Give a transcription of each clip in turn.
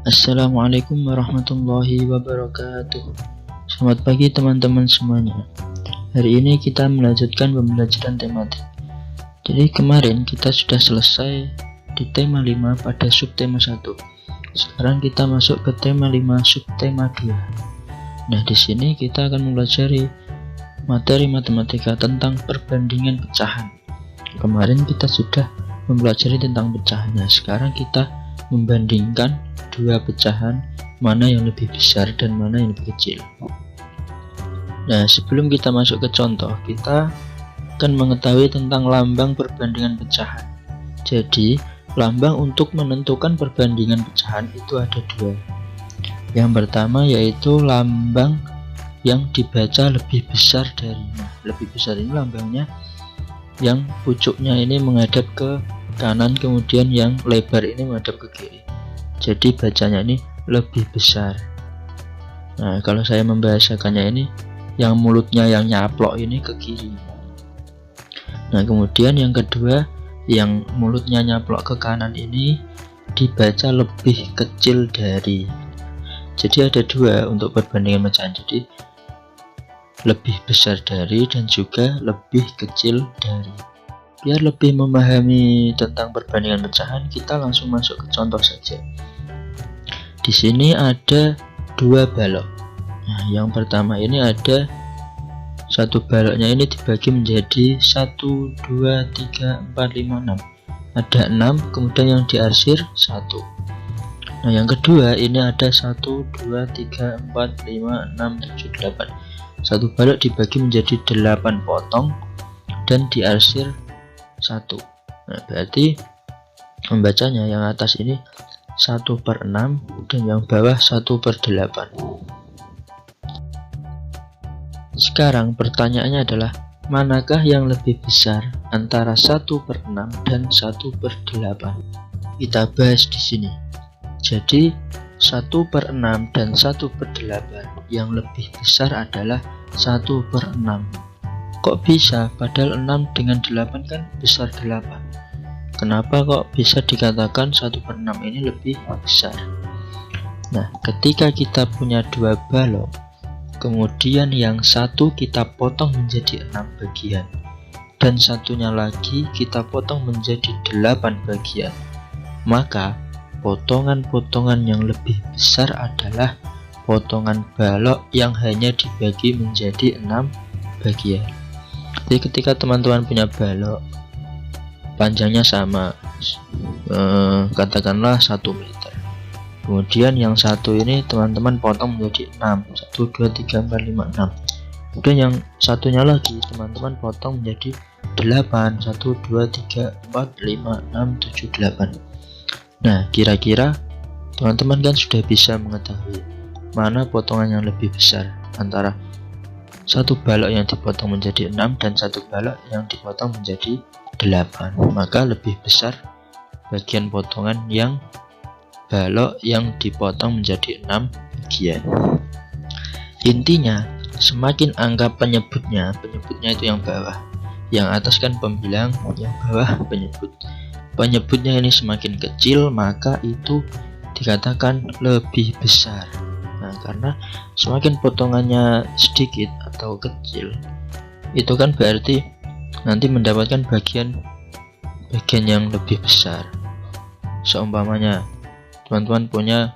Assalamualaikum warahmatullahi wabarakatuh. Selamat pagi teman-teman semuanya. Hari ini kita melanjutkan pembelajaran tematik. Jadi kemarin kita sudah selesai di tema 5 pada subtema 1. Sekarang kita masuk ke tema 5 subtema 2. Nah, di sini kita akan mempelajari materi matematika tentang perbandingan pecahan. Kemarin kita sudah mempelajari tentang pecahan. Nah, sekarang kita membandingkan dua pecahan, mana yang lebih besar dan mana yang lebih kecil. Nah, sebelum kita masuk ke contoh, kita akan mengetahui tentang lambang perbandingan pecahan. Jadi, lambang untuk menentukan perbandingan pecahan itu ada dua. Yang pertama yaitu lambang yang dibaca lebih besar darinya. Lebih besar ini lambangnya yang pucuknya ini menghadap ke kanan, kemudian yang lebar ini menghadap ke kiri. Jadi bacanya ini lebih besar. Nah, kalau saya membahasakannya ini, yang mulutnya yang nyaplok ini ke kiri. Nah, kemudian yang kedua, yang mulutnya nyaplok ke kanan ini dibaca lebih kecil dari. Jadi ada dua untuk perbandingan pecahan. Jadi lebih besar dari dan juga lebih kecil dari. Biar lebih memahami tentang perbandingan pecahan, kita langsung masuk ke contoh saja. Di sini ada dua balok. Nah, yang pertama ini ada satu baloknya ini dibagi menjadi 1, 2, 3, 4, 5, 6. Ada 6, kemudian yang diarsir 1. Nah, yang kedua ini ada 1, 2, 3, 4, 5, 6, 7, 8. Satu balok dibagi menjadi 8 potong dan diarsir 1. Nah, berarti membacanya yang atas ini 1/6 dan yang bawah 1/8. Sekarang pertanyaannya adalah, manakah yang lebih besar antara 1/6 dan 1/8? Kita bahas di sini. Jadi 1/6 dan 1/8 yang lebih besar adalah 1/6. Kok bisa? Padahal 6 dengan 8 kan besar 8. Kenapa kok bisa dikatakan 1/6 ini lebih besar? Nah, ketika kita punya dua balok, kemudian yang satu kita potong menjadi 6 bagian, dan satunya lagi kita potong menjadi 8 bagian, maka potongan-potongan yang lebih besar adalah potongan balok yang hanya dibagi menjadi 6 bagian. Jadi ketika teman-teman punya balok, panjangnya sama, katakanlah 1 meter. Kemudian yang satu ini teman-teman potong menjadi 6, 1, 2, 3, 4, 5, 6. Kemudian yang satunya lagi teman-teman potong menjadi 8, 1, 2, 3, 4, 5, 6, 7, 8. Nah, kira-kira teman-teman kan sudah bisa mengetahui mana potongan yang lebih besar antara satu balok yang dipotong menjadi 6 dan satu balok yang dipotong menjadi 8. Maka lebih besar bagian potongan yang balok yang dipotong menjadi 6 bagian. Intinya, semakin angka penyebutnya itu yang bawah, yang atas kan pembilang, yang bawah penyebut. Penyebutnya ini semakin kecil, maka itu dikatakan lebih besar. Nah, karena semakin potongannya sedikit atau kecil, itu kan berarti nanti mendapatkan bagian yang lebih besar. Seumpamanya teman-teman punya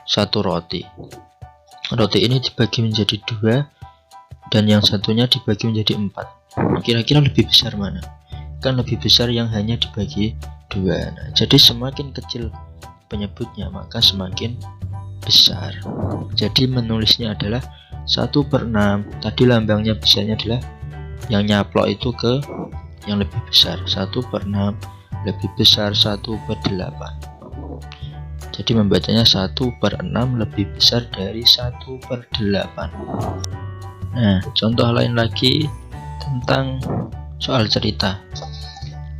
satu roti ini dibagi menjadi 2 dan yang satunya dibagi menjadi 4. Kira-kira lebih besar mana? Kan lebih besar yang hanya dibagi 2. Nah, jadi semakin kecil penyebutnya maka semakin besar. Jadi menulisnya adalah 1/6. Tadi lambangnya besarnya adalah yang nyaplok itu ke yang lebih besar, 1/6 lebih besar 1/8. Jadi membacanya 1/6 lebih besar dari 1/8. Nah, contoh lain lagi tentang soal cerita.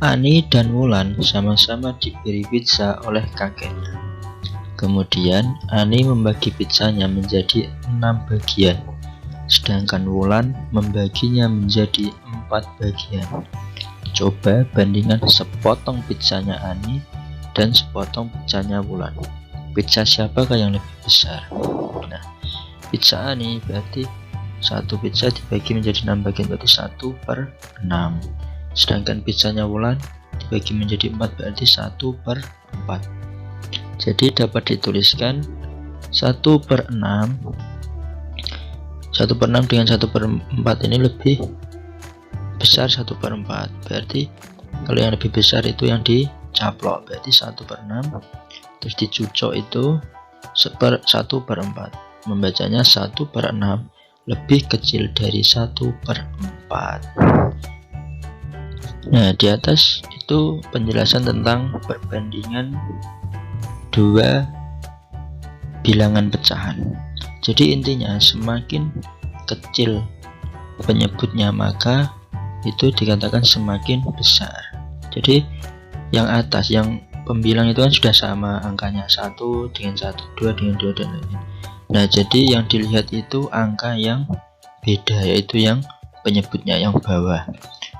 Ani dan Wulan sama-sama diberi pizza oleh kakeknya. Kemudian Ani membagi pizzanya menjadi 6 bagian, sedangkan Wulan membaginya menjadi 4 bagian. Coba bandingkan sepotong pizzanya Ani dan sepotong pizzanya Wulan. pizza siapakah yang lebih besar. Nah, pizza A nih berarti satu pizza dibagi menjadi 6 bagian, berarti 1/6. Sedangkan pizzanya Wulan dibagi menjadi 4, berarti 1/4. Jadi dapat dituliskan 1/6 dengan 1/4 ini lebih besar 1/4. Berarti kalau yang lebih besar itu yang dicaplok, berarti 1/6, terus dicucok itu 1/4. Membacanya 1/6 lebih kecil dari 1/4. Nah, di atas itu penjelasan tentang perbandingan dua bilangan pecahan. Jadi intinya semakin kecil penyebutnya maka itu dikatakan semakin besar. Jadi yang atas, yang pembilang itu kan sudah sama angkanya, 1 dengan 1, 2 dengan 2 dan lain-lain. Nah, jadi yang dilihat itu angka yang beda, yaitu yang penyebutnya yang bawah.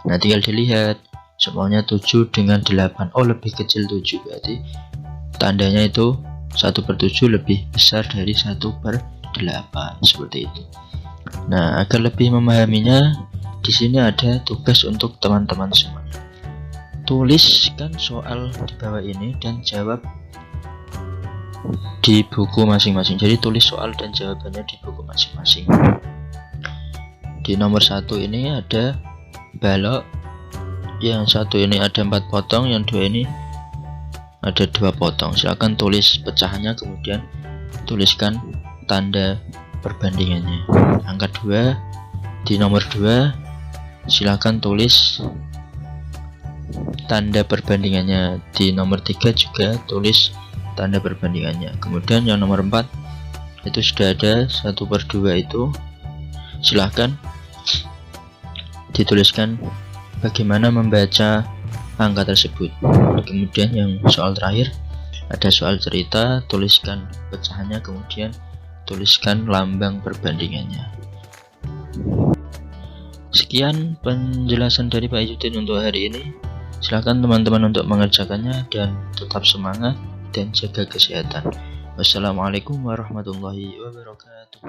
Nah, tinggal dilihat semuanya 7 dengan 8. Oh, lebih kecil 7, berarti tandanya itu 1/7 lebih besar dari 1/8, seperti itu. Nah, agar lebih memahaminya, di sini ada tugas untuk teman-teman semuanya. Tuliskan soal di bawah ini dan jawab di buku masing-masing. Jadi tulis soal dan jawabannya di buku masing-masing. Di nomor 1 ini ada balok, yang satu ini ada 4 potong, yang 2 ini ada 2 potong. Silakan tulis pecahannya, kemudian tuliskan tanda perbandingannya. Angka 2 di nomor 2 silakan tulis tanda perbandingannya. Di nomor 3 juga tulis tanda perbandingannya. Kemudian yang nomor 4 itu sudah ada 1/2 itu, silahkan dituliskan bagaimana membaca angka tersebut. Kemudian yang soal terakhir ada soal cerita, tuliskan pecahannya, kemudian tuliskan lambang perbandingannya. Sekian penjelasan dari Pak Izzuddin untuk hari ini. Silahkan teman-teman untuk mengerjakannya dan tetap semangat dan jaga kesehatan. Wassalamualaikum warahmatullahi wabarakatuh.